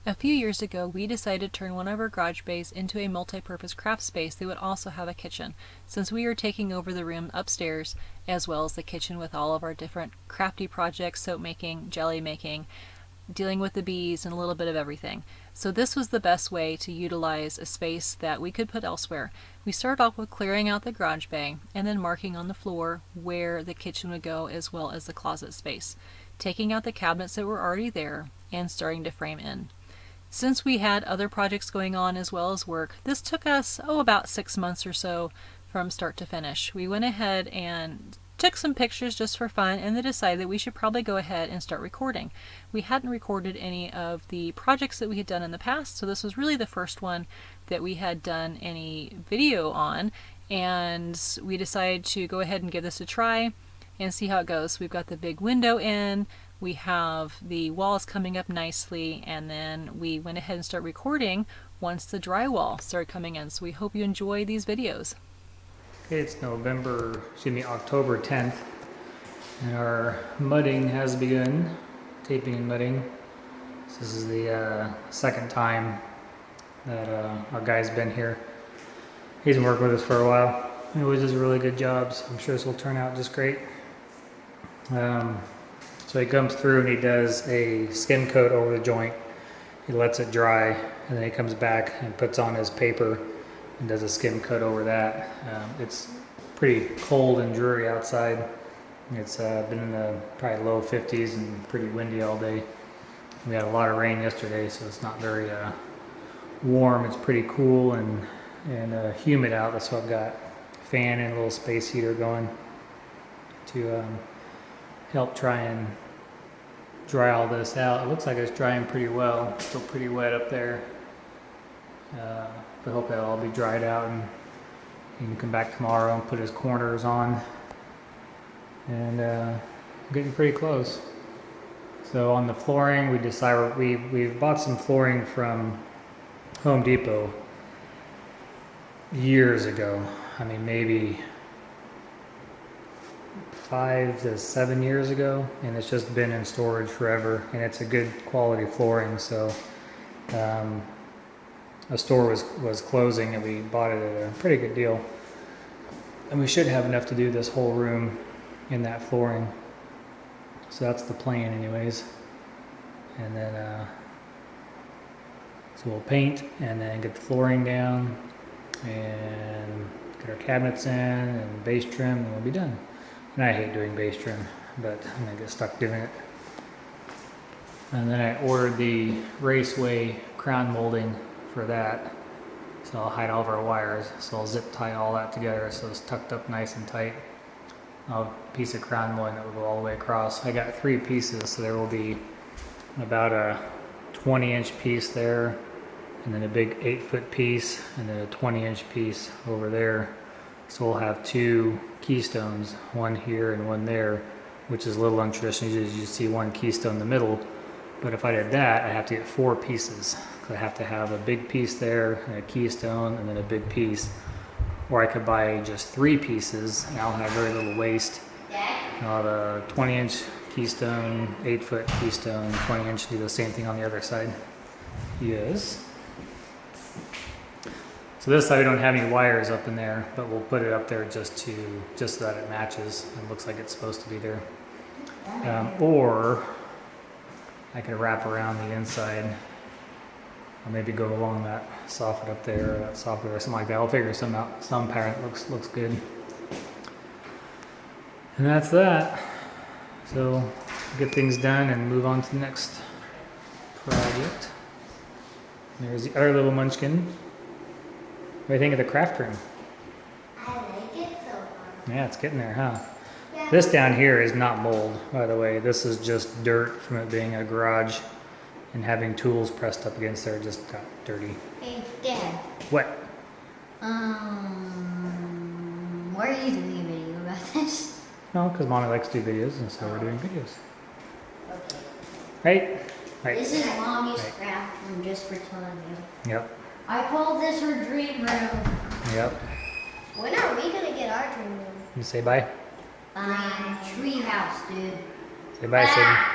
A few years ago, we decided to turn one of our garage bays into a multi-purpose craft space that would also have a kitchen, since we are taking over the room upstairs as well as the kitchen with all of our different crafty projects, soap making, jelly making, dealing with the bees, and a little bit of everything. So this was the best way to utilize a space that we could put elsewhere. We started off with clearing out the garage bay and then marking on the floor where the kitchen would go as well as the closet space, taking out the cabinets that were already there and starting to frame in. Since we had other projects going on as well as work, this took us, about 6 months or so from start to finish. We went ahead and took some pictures just for fun and then decided that we should probably go ahead and start recording. We hadn't recorded any of the projects that we had done in the past, so this was really the first one that we had done any video on, and we decided to go ahead and give this a try and see how it goes. We've got the big window in, we have the walls coming up nicely, and then we went ahead and started recording once the drywall started coming in. So we hope you enjoy these videos. Okay, it's October 10th, and our mudding has begun, taping and mudding. So this is the second time that our guy's been here. He's been working with us for a while. He always does a really good job, so I'm sure this will turn out just great. So he comes through and he does a skim coat over the joint. He lets it dry, and then he comes back and puts on his paper and does a skim coat over that. It's pretty cold and dreary outside. It's been in the probably low 50s and pretty windy all day. We had a lot of rain yesterday, so it's not very warm. It's pretty cool and humid out. That's why I've got a fan and a little space heater going to help try and dry all this out. It looks like it's drying pretty well. It's still pretty wet up there. But hope that'll all be dried out, and he can come back tomorrow and put his corners on. And getting pretty close. So on the flooring, we decided we've bought some flooring from Home Depot years ago. I mean, maybe 5 to 7 years ago, and it's just been in storage forever, and it's a good quality flooring. So a store was closing, and we bought it at a pretty good deal, and we should have enough to do this whole room in that flooring. So that's the plan anyways. And then so we'll paint and then get the flooring down and get our cabinets in and base trim, and we'll be done. And I hate doing base trim, but I'm gonna get stuck doing it. And then I ordered the Raceway crown molding for that. So I'll hide all of our wires. So I'll zip tie all that together so it's tucked up nice and tight. I'll have a piece of crown molding that will go all the way across. I got 3 pieces, so there will be about a 20-inch piece there, and then a big 8-foot piece, and then a 20-inch piece over there. So we'll have 2 keystones, one here and one there, which is a little untraditional. Usually you see one keystone in the middle, but if I did that, I have to get 4 pieces. I have to have a big piece there, and a keystone, and then a big piece. Or I could buy just 3 pieces, and I'll have very little waste. I'll have a 20-inch keystone, 8-foot keystone, 20-inch, do the same thing on the other side. Yes. So this side we don't have any wires up in there, but we'll put it up there just so that it matches and looks like it's supposed to be there. Or I could wrap around the inside, or maybe go along that soffit up there, or that soffit or something like that. I'll figure something out, some pattern that looks good. And that's that. So get things done and move on to the next project. There's the other little munchkin. What do you think of the craft room? I like it so far. Yeah, it's getting there, huh? Yeah. This down here is not mold, by the way. This is just dirt from it being a garage and having tools pressed up against there. It just got dirty. Hey, Dad. What? Why are you doing a video about this? No, because Mommy likes to do videos, and so we're doing videos. Okay. Right? Right. This is Mommy's Right. craft room, just for telling you. Yep. I call this her dream room. Yep. When are we gonna get our dream room? You say bye? Tree house, dude. Say bye, Sydney.